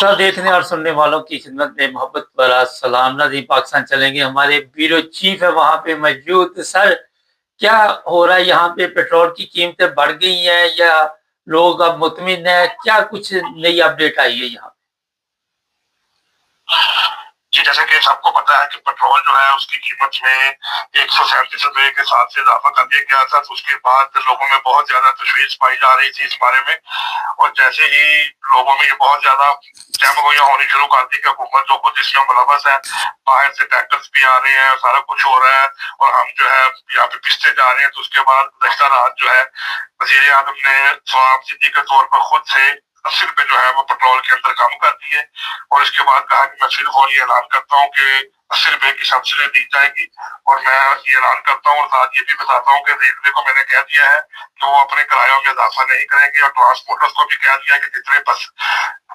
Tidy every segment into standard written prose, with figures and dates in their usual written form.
सब देखने और सुनने वालों की खिदमत में मोहब्बत भरा सलाम। नाज़रीन, पाकिस्तान चलेंगे, हमारे ब्यूरो चीफ है वहाँ पे मौजूद। सर, क्या हो रहा है यहाँ पे? पेट्रोल की कीमतें बढ़ गई हैं या लोग अब मुतमिन हैं? क्या कुछ नई अपडेट आई है यहाँ जी, जैसे कि सबको पता है कि पेट्रोल जो है उसकी कीमत में 137 रुपए के साथ से इजाफा कर दिया गया था। तो उसके बाद लोगों में बहुत ज्यादा तशवीश पाई जा रही थी इस बारे में, और जैसे ही लोगों में ये बहुत ज्यादा जहमगोइयां होनी शुरू कर दी कि हुकूमत जो कुछ इसमें मुलवस है, बाहर से टैंकर्स भी आ रहे हैं, सारा कुछ हो रहा है और हम जो है यहाँ पे पिसते जा रहे हैं। तो उसके बाद गुज़श्ता रात जो है वज़ीर आज़म ने सवाब सिद्दी के तौर पर खुद से 80 रुपए जो है वो पेट्रोल के अंदर कम कर दिए, और इसके बाद कहा कि मैं सिर्फ और ये ऐलान करता हूँ कि 80 रुपए की सब्सिडी दी जाएगी। और मैं ये ऐलान करता हूँ और साथ ये भी बताता हूँ कि रेलवे को मैंने कह दिया है कि वो अपने किरायों में इजाफा नहीं करेंगे, और ट्रांसपोर्टर्स को भी कह दिया है कि जितने बस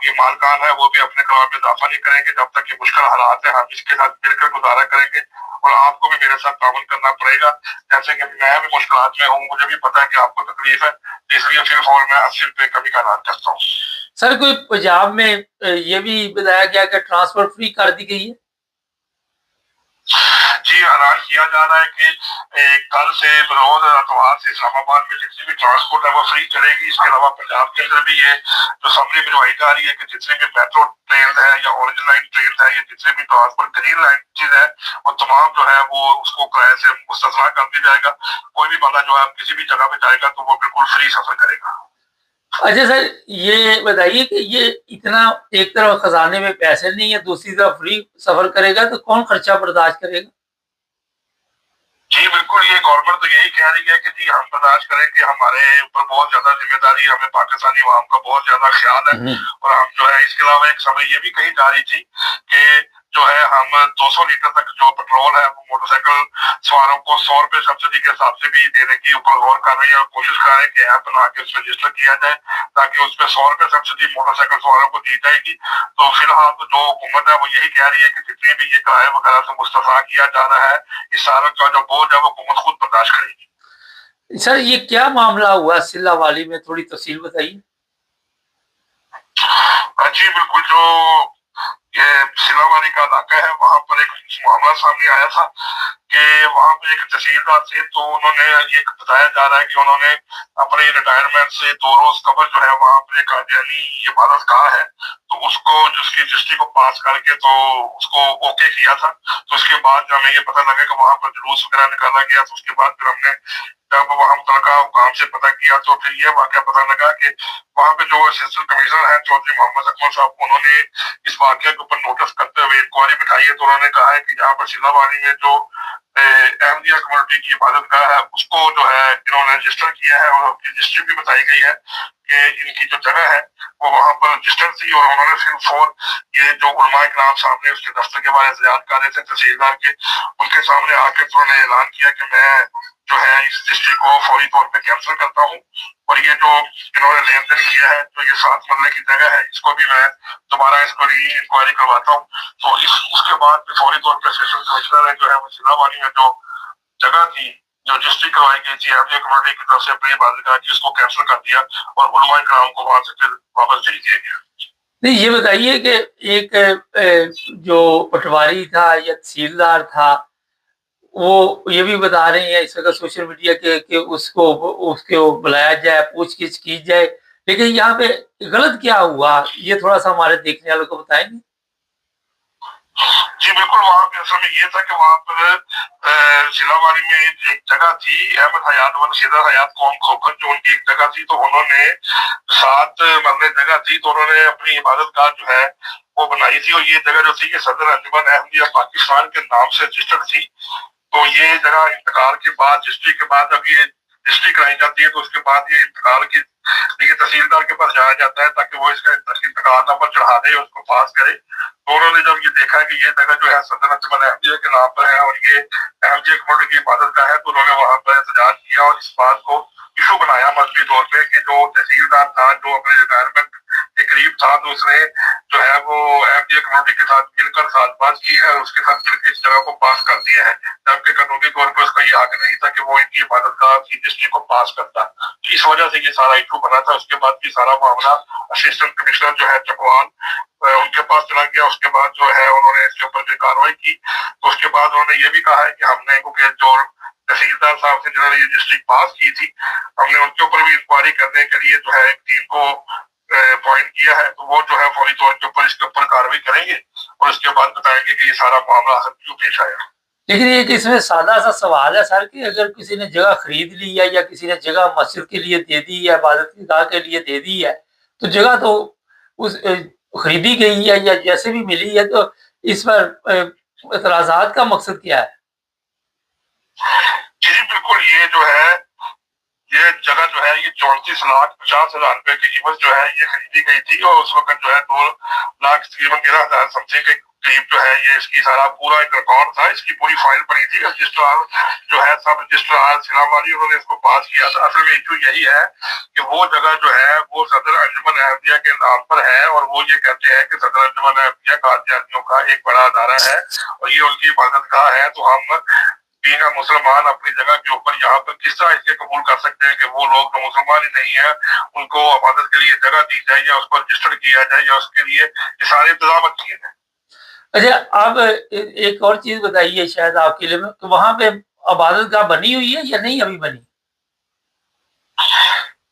ये मालकान है वो भी अपने किरायों में इजाफा नहीं करेंगे जब तक ये मुश्किल हालात है। हम इसके साथ मिलकर गुजारा करेंगे और आपको भी मेरे साथ ताउन करना पड़ेगा। जैसे कि मैं भी मुश्किलात में हूँ, मुझे भी पता है कि आपको तकलीफ है, इसलिए सिर्फ और मैं 80 रुपए कमी का ऐलान करता हूँ। सर, कोई पंजाब में ये भी बताया गया कि ट्रांसपोर्ट फ्री कर दी गई है? जी, ऐलान किया जा रहा है कि कल से रोज इतवार से इस्लामाबाद में जितनी भी ट्रांसपोर्ट है वो फ्री चलेगी। इसके अलावा पंजाब के अंदर भी ये जो समरी भिजवाई जा रही है कि जितने भी मेट्रो ट्रेन है या ऑरेंज लाइन ट्रेन है या जितने भी ट्रांसपोर्ट ग्रीन लाइन चीज है वो तमाम जो है वो उसको किराए से मुस्तस्ना कर दिया जाएगा। कोई भी बंदा जो है किसी भी जगह पे जाएगा तो वो बिल्कुल फ्री सफर करेगा। अच्छा सर, ये बताइए कि ये इतना, एक तरफ खजाने में पैसे नहीं है, दूसरी तरफ फ्री सफर करेगा, तो कौन खर्चा बर्दाश्त करेगा? जी बिल्कुल, ये गवर्नमेंट तो यही कह रही है कि जी हम बर्दाश्त करें कि हमारे ऊपर बहुत ज्यादा जिम्मेदारी, हमें पाकिस्तानी अवाम का बहुत ज्यादा ख्याल है। और हम जो है इसके अलावा एक समय ये भी कही जा रही थी कि जो है हम 200 लीटर तक जो पेट्रोल है वो मोटरसाइकिल सवारों को 100 रुपए सब्सिडी के हिसाब से भी देने की ऊपर गौर कर रही है और कोशिश कर रहे हैं कि ऐप बना के उसमें रजिस्टर किया जाए ताकि उसमें 100 रुपए सब्सिडी मोटरसाइकिल सवारों को दी जाएगी। तो फिलहाल तो जो हुकूमत है वो यही कह रही है कि जितने भी ये किराए वगैरह से मुस्तफा किया जा रहा है, इस सारा का जो बोझ है वो हुकूमत खुद बर्दाश्त करेगी। सर, ये क्या मामला हुआ सिल्ला वाली में, थोड़ी तफसील बताइए। जी बिल्कुल, जो ये सिलावारी का इलाका है वहाँ पर एक मामला सामने आया था कि वहाँ पे एक तहसीलदार थे, तो उन्होंने ये बताया जा रहा है कि उन्होंने अपने रिटायरमेंट से 2 रोज कबल जो है वहाँ पे कादियानी इबादत गाह है तो उसको जिसकी रजिस्ट्री को पास करके तो उसको ओके किया था। तो उसके बाद हमें ये पता लगा कि वहाँ पर जुलूस वगैरह निकाला गया। तो उसके बाद फिर हमने जब वहाँ मुतलका हुकाम से पता किया तो फिर ये वाक़या पता लगा कि वहाँ पे जो असिस्टेंट कमिश्नर है चौधरी मोहम्मद अकमल साहब, उन्होंने इस वाक़या के ऊपर नोटिस करते हुए इंक्वायरी बिठाई है। तो उन्होंने कहा है कि यहाँ पर सिलावाड़ी में जो अहमदिया कम्युनिटी की इबादत गाह है उसको जो है इन्होंने रजिस्टर किया है, और रजिस्ट्री भी बताई गई है कि इनकी जो जगह है वो वहाँ पर रजिस्टर थी। और उन्होंने सिर्फ और ये जो उलमा इकराम सामने उसके दफ्तर के बारे में बयान कर रहे थे तहसीलदार के, उनके सामने आके तो उन्होंने ऐलान किया कि मैं जो है इस रजिस्ट्री को फौरी तौर पे कैंसिल करता हूँ, और ये जो इन्होंने लेन देन किया है जो ये 7 मरले की जगह है इसको भी मैं दोबारा इसको इंक्वायरी करवाता हूँ। तो उसके बाद फौरी तौर पर सेशन कमिश्नर है जो है वो सिलावाड़ी में जो जगह थी जो रजिस्ट्री करवाई गई थी अहमदिया कम्युनिटी की तरफ से अपनी इबादतगाह की उसको कैंसिल कर दिया और उलमा इकराम को वहां से फिर वापस भेज दिया गया। नहीं, ये बताइए कि एक जो पटवारी था या तहसीलदार था, वो ये भी बता रहे हैं इस वक्त सोशल मीडिया के कि उसको बुलाया जाए, पूछगिछ की जाए, लेकिन यहाँ पे गलत क्या हुआ, ये थोड़ा सा हमारे देखने वालों को बताएंगे। जी बिल्कुल, वहाँ पे असल में ये था कि वहाँ पर जिलावाड़ी में एक जगह थी अहमद हयात व नशीदा हयात कौम खोखर, जो उनकी एक जगह थी। तो उन्होंने 7 मरले जगह थी तो उन्होंने अपनी इबादत गाह जो है वो बनाई थी, और ये जगह जो थी ये सदर अंजुमन अहमदिया पाकिस्तान के नाम से रजिस्टर्ड थी। तो ये जगह इंतकाल के बाद रजिस्ट्री के बाद अभी ये रजिस्ट्री कराई जाती है तो उसके बाद ये इंतकाल की ये तहसीलदार के पास जाया जाता है ताकि वो इसका इंतकाल नंबर चढ़ा दे उसको पास करे। तो उन्होंने जब ये देखा कि ये जगह जो है सदर अंजुमन अहमदिया के नाम पर है और ये अहमदिया कम्युनिटी की इबादत का है, तो उन्होंने वहां पर एहतजाज किया और इस बात को इशू बनाया मजबूरी तौर पे कि जो तहसीलदार था जो अपने रिटायरमेंट के करीब था तो उसने जो है वो अहमदिया कम्युनिटी के साथ मिलकर साजबाज की है और उसके साथ मिलकर इस जगह को पास कर दिया है, जबकि कानूनी तौर पर उसका ये हक नहीं था कि वो इनकी इबादत गाह की रजिस्ट्री को पास करता। इस वजह से ये सारा इशू बना था। उसके बाद ये सारा मामला असिस्टेंट कमिश्नर जो है चकवाल किया, उसके बाद जो है उन्होंने इसके ऊपर जो कार्रवाई की, तो उसके बाद उन्होंने ये भी कहा है कि हमने क्योंकि जो तहसीलदार साहब से जिन्होंने ये रजिस्ट्री पास की थी, हमने उनके ऊपर भी इंक्वायरी करने के लिए जो है एक टीम को अपॉइंट किया है, तो वो जो है फौरी तौर के ऊपर इसके ऊपर कार्रवाई करेंगे और उसके बाद बताएंगे कि ये सारा मामला आखिर क्यों पेश आया। लेकिन एक इसमें सादा सा सवाल है सर कि अगर किसी ने जगह खरीद ली है या किसी ने जगह मस्जिद के लिए दे दी है, इबादत गाह के लिए दे दी है, तो जगह तो उस खरीदी गई है या जैसे भी मिली है, तो इस पर एतराजात का मकसद क्या है? जी बिल्कुल, ये जो है ये जगह जो है ये 34,50,000 रुपए की कीमत जो है ये खरीदी गई थी और उस वक्त जो है 2,00,000 तकरीबन 13,000 समथिंग के करीब जो है ये इसकी सारा पूरा एक रिकॉर्ड था, इसकी पूरी फाइल पड़ी थी। रजिस्ट्रार जो है सब रजिस्ट्रार सिलावाली उन्होंने इसको पास किया था। असल में इशू यही है कि वो जगह जो है वो सदर अंजुमन अहमदिया के नाम पर है और वो ये कहते हैं कि सदर अंजुमन अहमदिया कादियानियों का एक बड़ा अदारा है और ये उनकी इबादत गाह है, तो हम बीइंग मुसलमान अपनी जगह के ऊपर यहाँ पर किस तरह इसके कबूल कर सकते हैं कि वो लोग जो मुसलमान ही नहीं है उनको इबादत के लिए जगह दी जाए या उस पर रजिस्टर किया जाए या उसके लिए ये सारे इंतजाम किए जाए। अच्छा, अब एक और चीज बताइए शायद आपके लिए में, तो वहां पे इबादत गाह बनी हुई है या नहीं अभी बनी?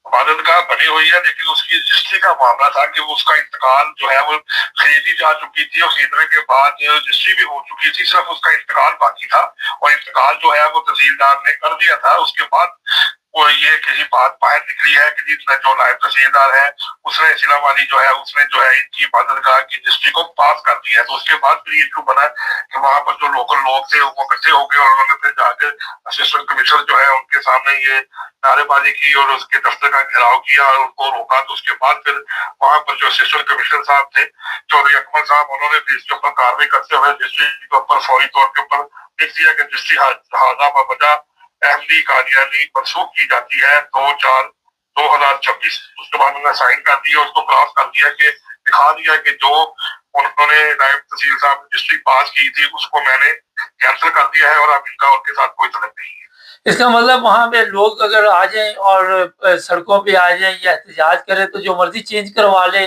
इबादत गाह बनी हुई है लेकिन उसकी रजिस्ट्री का मामला था कि उसका इंतकाल जो है वो खरीदी जा चुकी थी और खरीदने के बाद रजिस्ट्री भी हो चुकी थी, सिर्फ उसका इंतकाल बाकी था और इंतकाल जो है वो तहसीलदार ने कर दिया था। उसके बाद वो ये किसी बात बाहर निकली है कि जो नायब तहसीलदार है उसने सिलावाली जो है उसने जो है इनकी इबादत गाह की रजिस्ट्री को पास कर दिया है। तो उसके बाद फिर ये इशू बना कि वहां पर जो लोकल लोग थे वो इकट्ठे हो गए और उन्होंने फिर जाकर असिस्टेंट कमिश्नर जो है उनके सामने ये नारेबाजी की और उसके दफ्तर का घेराव किया और उनको रोका। तो उसके बाद फिर वहां पर जो असिस्टेंट कमिश्नर साहब थे चौधरी अकमल साहब, उन्होंने भी इसके ऊपर कार्रवाई करते हुए रजिस्ट्री के ऊपर फौरी तौर के ऊपर लिख दिया कि रजिस्ट्री हाजा बजा अहमदी कादियानी मनसूख की जाती है 2/4/2026। उसके बाद उन्होंने साइन कर दिया, उसको क्रॉस कर दिया कि दिखा दिया कि जो उन्होंने नायब तहसील साहब रजिस्ट्री पास की थी उसको मैंने कैंसिल कर दिया है और अब इनका उनके साथ कोई तलब नहीं है। इसका मतलब वहां पे लोग अगर आ जाएं और सड़कों पे आ जाएं या एहतजाज करें तो जो मर्जी चेंज करवा ले,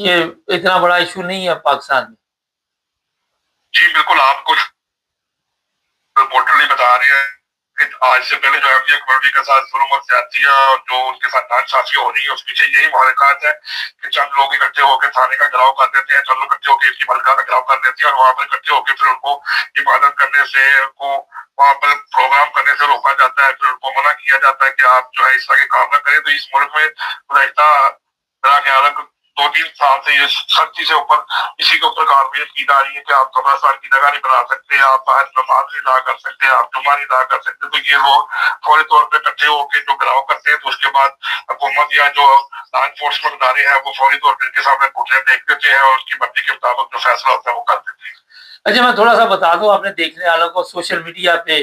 ये इतना बड़ा इशू नहीं है पाकिस्तान में। जी बिल्कुल, आप कुछ रिपोर्टरली बता रहे हैं कि आज से पहले जो अहमदिया कम्युनिटी के साथ जुल्म और ज्यादतियां और जो उनके साथ नाइंसाफियां हो रही है उस पीछे यही मुहरकत है कि चंद लोग इकट्ठे होकर थाने का घेराव कर देते हैं, चंद लोग इकट्ठे होकर इसकी मलका का घेराव कर देते हैं और वहां पर इकट्ठे होकर फिर उनको इबादत करने से, उनको वहां पर प्रोग्राम करने से रोका जाता है, फिर उनको मना किया जाता है कि आप जो है इस तरह के काम न करें। तो इस मुल्क में गुज़श्ता मेरा ख्याल है 2-3 साल से ये सख्ती से ऊपर इसी के ऊपर कार्रवाई की जा रही है कि आप कब्रिस्तान की जगह नहीं बना सकते, आप बाहर नमाज नहीं अदा कर सकते, आप जुम्मा नहीं अदा कर सकते। तो ये लोग फौरी तौर पर इकट्ठे होकर जो घेराव करते हैं तो उसके बाद हुकूमत या जो लॉ एनफोर्समेंट इदारे हैं वो फौरी तौर पर इनके सामने घुटने देख देते हैं और उसकी मर्जी के मुताबिक जो फैसला होता है वो कर देते हैं। अच्छा, मैं थोड़ा सा बता दूं अपने देखने वालों को, सोशल मीडिया पे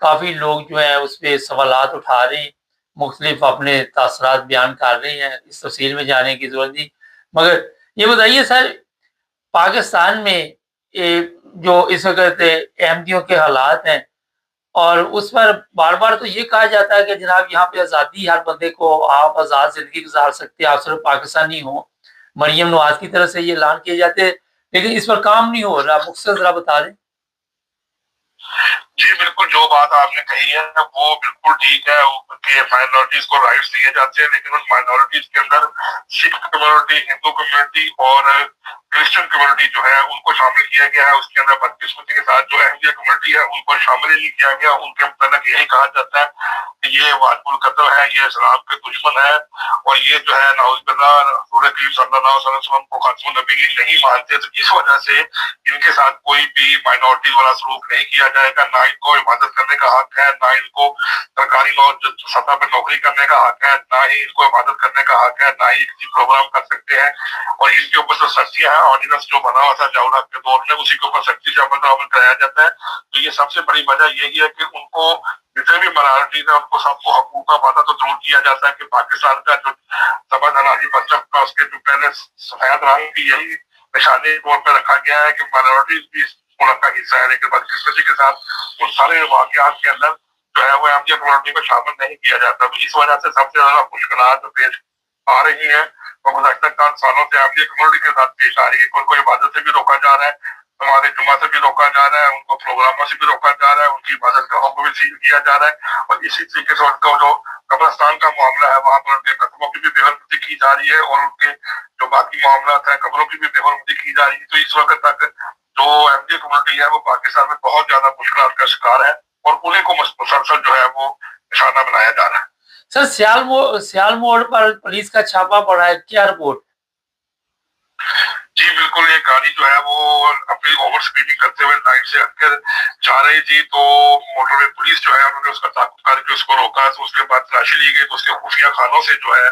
काफी लोग जो है उस पर सवालात उठा रहे हैं, मुख्तलिफ अपने तासरात बयान कर रहे हैं, इस तफसील में जाने की जरूरत नहीं। मगर ये बताइए सर, पाकिस्तान में जो इस वक्त अहमदियों के हालात हैं और उस पर बार बार तो ये कहा जाता है कि जनाब यहाँ पे आज़ादी, हर बंदे को आप आज़ाद जिंदगी गुजार सकते हैं, आप सिर्फ पाकिस्तानी हो, मरियम नवाज की तरफ से ये ऐलान किए जाते हैं, लेकिन इस पर काम नहीं हो रहा। मुख्तसर जरा बता दें। जी बिल्कुल, जो बात आपने कही है वो बिल्कुल ठीक है कि माइनॉरिटीज को राइट्स दिए जाते हैं, लेकिन उन माइनॉरिटीज के अंदर सिख कम्युनिटी, हिंदू कम्युनिटी और क्रिश्चियन कम्युनिटी जो है उनको शामिल किया गया है। उसके अंदर बदकिस्मती के साथ जो अहमदिया कम्युनिटी है उनको शामिल ही नहीं किया गया। उनके मुताबिक यही कहा जाता है कि ये वाजिबुल कत्ल है, ये इस्लाम के दुश्मन है और ये जो है नाउज़ुबिल्लाह रसूल करीम सल्लल्लाहु अलैहि वसल्लम को खातमुन नबीय्यीन नहीं मानते। तो इस वजह से इनके साथ कोई भी माइनॉरिटी वाला सलूक नहीं किया जाएगा, ना इनको इबादत करने का हक है, ना इनको सरकारी सतह पर नौकरी करने का हक है, ना ही इनको इबादत करने का हक है, ना ही किसी प्रोग्राम कर सकते हैं। और इनके ऊपर जो सख्तियां हैं, ऑर्डिनेंस जो बना हुआ था जवाहर के दौर में उसी के ऊपर सख्ती से अमल कराया जाता है। तो ये सबसे बड़ी वजह यही है कि उनको जितने भी माइनॉरिटीज है उनको सबको हकूक का वादा तो जरूर किया जाता है कि पाकिस्तान का जो सबज अनाजी परचम का उसके जो पहले सफेद रंग की यही निशानी तौर पर रखा गया है कि माइनॉरिटीज भी इस मुल्क का हिस्सा है, लेकिन बदकिस्मती के साथ उन सारे वाकयात के अंदर जो है वो अहमदिया कम्युनिटी को शामिल नहीं किया जाता। तो इस वजह से सबसे ज्यादा मुश्किलात पेश आ रही हैं और गुज़श्ता 4 सालों से अहमदिया कम्युनिटी के साथ पेश आ रही है। उनको इबादत से भी रोका जा रहा है, नमाज़ जुमा से भी रोका जा रहा है, उनको प्रोग्रामों से भी रोका जा रहा है, उनकी इबादतगाहों को भी सील किया जा रहा है और इसी तरीके से उनका जो कब्रिस्तान का मामला है वहाँ पर उनके कब्रों की भी बेहरमती की जा रही है और उनके जो बाकी मामलात हैं कब्रों की भी बेहरमती की जा रही है। तो इस वक्त तक जो अहमदिया कम्युनिटी है वो पाकिस्तान में बहुत ज्यादा मुश्किल का शिकार है और उन्हीं को मुसलसल जो है वो निशाना बनाया जा रहा है। सर, सियाल मोड़ पर पुलिस का छापा पड़ा है, क्या रिपोर्ट? जी बिल्कुल, ये गाड़ी जो है वो अपनी ओवर स्पीडिंग करते हुए लाइन से हटकर जा रही थी, तो मोटरवे पुलिस जो है उन्होंने उसका ताकुब करके उसको रोका। तो उसके बाद तलाशी ली गई तो उसके खुफिया खानों से जो है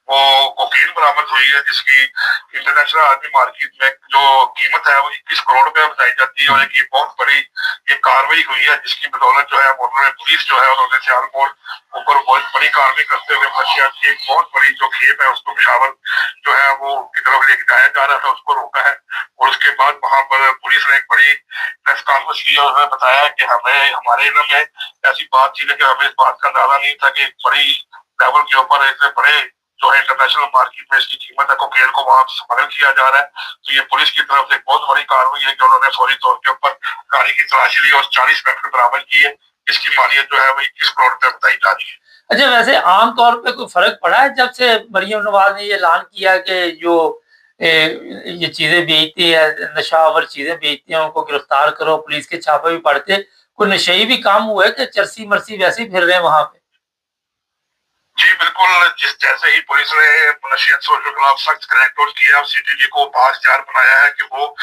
वो कोकीन बरामद हुई है, जिसकी इंटरनेशनल आर्मी मार्केट में जो कीमत है वो 21 करोड़ रुपया बताई जाती है और एक बहुत बड़ी ये कार्रवाई हुई है, जिसकी बदौलत जो है मोटरवे पुलिस जो है उन्होंने सियालकोट ऊपर बहुत बड़ी कार्रवाई करते हुए मंशियात की एक बहुत बड़ी जो खेप है उसको पेशावर जो है वो की तरफ लेके जाया जा रहा था उसको रोका है। और उसके बाद वहां पर पुलिस ने एक बड़ी प्रेस कॉन्फ्रेंस की और उन्होंने बताया कि हमें हमारे इल्म में ऐसी बात थी लेकिन हमें इस बात का अंदाजा नहीं था कि एक बड़ी लेवल के ऊपर इतने बड़े जो है इंटरनेशनल मार्केट में इसकी कीमत है कोकेन को वहां स्मगल किया जा रहा है। तो ये पुलिस की तरफ से एक बहुत बड़ी कार्रवाई है कि उन्होंने फौरी तौर के ऊपर गाड़ी की तलाशी ली और 40 पैकेट बरामद किए। इसकी मालियत जो है वो 21 करोड़ रुपए बताई जा रही है। अच्छा, वैसे आम तौर पे कोई फर्क पड़ा है जब से मरियम नवाज ने ये ऐलान किया कि जो ये चीजें बेचती है, नशावर चीजें बेचती हैं, उनको गिरफ्तार करो, पुलिस के छापे भी पड़ते, कोई नशेई भी काम हुआ है कि चरसी मरसी वैसे ही फिर रहे हैं वहां पे? जी बिल्कुल, जिस जैसे ही पुलिस ने नशीयत सोचों के खिलाफ सख्त क्रैकडाउन किया और सीटीडी को बाख्तियार बनाया है कि वो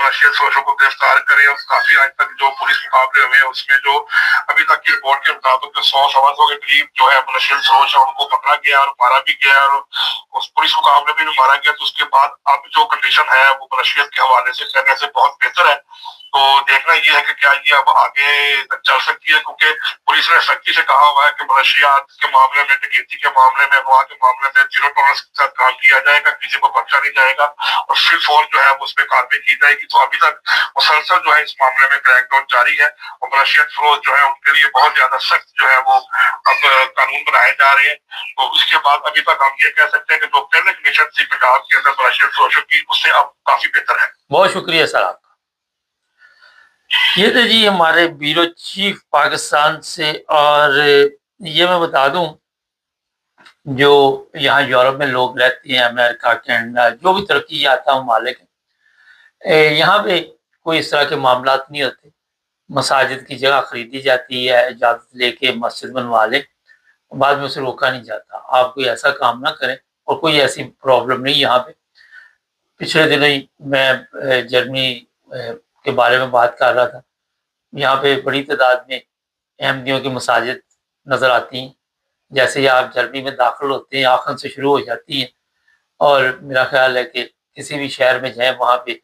नशीयत सोचों को गिरफ्तार करे और काफी आज तक जो पुलिस मुकाबले हुए हैं उसमें जो अभी तक की रिपोर्ट के मुताबिक 100-125 के करीब जो है नशीयत सोच है उनको पकड़ा गया और मारा भी गया और उस पुलिस मुकाबले में भी मारा गया। तो उसके बाद अब जो कंडीशन है वो नशीयत के हवाले से कहने से बहुत बेहतर है। तो देखना ये है कि क्या ये अब आगे चल सकती है, क्योंकि पुलिस ने सख्ती से कहा हुआ है कि मनशियात के मामले में, डकैती के मामले में, अगवा के मामले में जीरो टॉलरेंस के साथ काम किया जाएगा, किसी को बख्शा नहीं जाएगा और सिर्फ और जो है उस पर कार्रवाई की जाएगी। तो अभी तक मुसलसल जो है इस मामले में क्रैकडाउन जारी है और मनशियत फरोज जो है उनके लिए बहुत ज्यादा सख्त जो है वो अब कानून बनाए जा रहे हैं। तो उसके बाद अभी तक हम ये कह सकते हैं कि जो पहले कंडीशन थी पंजाब के अंदर मनशियत फरोशों की उससे अब काफी बेहतर है। बहुत शुक्रिया सर आपका। ये तो जी हमारे ब्यूरो चीफ पाकिस्तान से। और ये मैं बता दूं, जो यहाँ यूरोप में लोग रहते हैं, अमेरिका, कनाडा, जो भी तरक्की याफ्ता ममालिक हैं, यहाँ पे कोई इस तरह के मामला नहीं होते। मसाजिद की जगह खरीदी जाती है, इजाज़त लेके मस्जिद बनवा लें, बाद में उसे रोका नहीं जाता। आप कोई ऐसा काम ना करें और कोई ऐसी प्रॉब्लम नहीं यहाँ पे। पिछले दिनों ही मैं जर्मनी के बारे में बात कर रहा था। यहाँ पे बड़ी तादाद में अहमदियों की मसाजिद नज़र आती हैं। जैसे ही आप जर्मनी में दाखिल होते हैं आखिर से शुरू हो जाती हैं और मेरा ख्याल है कि किसी भी शहर में जाएं वहाँ पे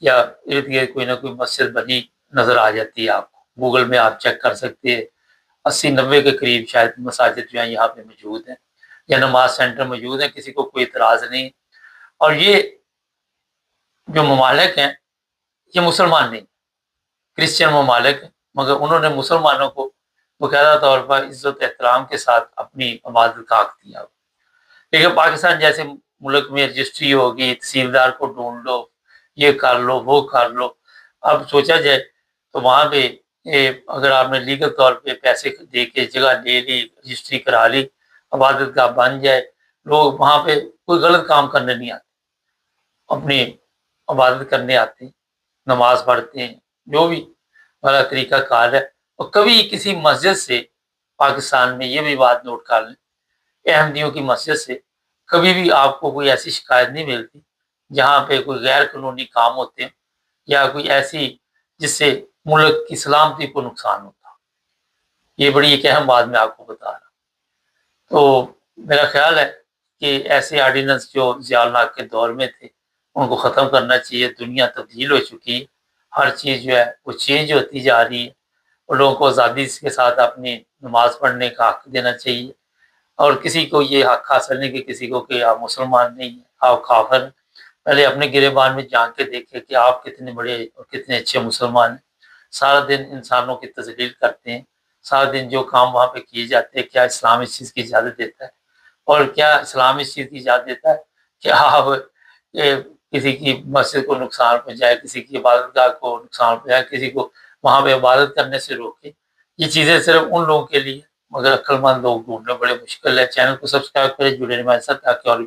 या इर्द गिर्द कोई ना कोई मस्जिद बनी नज़र आ जाती है आपको। गूगल में आप चेक कर सकते हैं, 80-90 के करीब शायद मसाजिद जो हैं यहाँ पे मौजूद हैं या नमाज सेंटर मौजूद हैं, किसी को कोई इतराज़ नहीं। और ये जो ममालिक हैं ये मुसलमान नहीं, क्रिश्चियन ममालिक हैं, मगर उन्होंने मुसलमानों को बाकायदा तौर पर इज़्ज़त एहतराम के साथ अपनी इबादत का हक दिया। लेकिन पाकिस्तान जैसे मुल्क में रजिस्ट्री होगी, तहसीलदार को ढूंढ लो, ये कर लो, वो कर लो। अब सोचा जाए तो वहाँ पे अगर आपने लीगल तौर पे पैसे दे के जगह ले ली, रजिस्ट्री करा ली, इबादत गाह बन जाए, लोग वहाँ पे कोई गलत काम करने नहीं आते, अपनी इबादत करने आते हैं, नमाज पढ़ते हैं, जो भी वाला तरीका कार है। और कभी किसी मस्जिद से, पाकिस्तान में ये भी बात नोट कर लें, अहमदियों की मस्जिद से कभी भी आपको कोई ऐसी शिकायत नहीं मिलती जहाँ पे कोई गैर कानूनी काम होते हैं या कोई ऐसी जिससे मुल्क की सलामती को नुकसान होता। ये बड़ी एक अहम बात मैं आपको बता रहा। तो मेरा ख्याल है कि ऐसे आर्डिनेंस जो ज़ियाउल-हक के दौर में थे उनको ख़त्म करना चाहिए। दुनिया तब्दील हो चुकी है, हर चीज़ जो है वो चेंज होती जा रही है और लोगों को आज़ादी के साथ अपनी नमाज़ पढ़ने का हक़ देना चाहिए। और किसी को ये हक़ हासिल नहीं कि किसी को कि आप मुसलमान नहीं हैं, आप काफ़िर हैं। पहले अपने गिरेबान में झाँक के देखें कि आप कितने बड़े और कितने अच्छे मुसलमान हैं। सारा दिन इंसानों की तज़लील करते हैं, सारा दिन जो काम वहाँ पे किए जाते हैं, क्या इस्लाम इस चीज़ की इजाज़त देता है? اور کیا اسلام اس چیز کی اجازت دیتا ہے کہ آپ کسی کی مسجد کو نقصان پہنچائے، کسی کی عبادت گاہ کو نقصان پہنچائے، کسی کو وہاں پہ عبادت کرنے سے روکے؟ یہ چیزیں صرف ان لوگوں کے لیے، مگر عقل مند لوگ ڈھونڈنے بڑے مشکل ہے۔ چینل کو سبسکرائب کریں، جڑے رہیں ہمارے ساتھ تاکہ اور بھی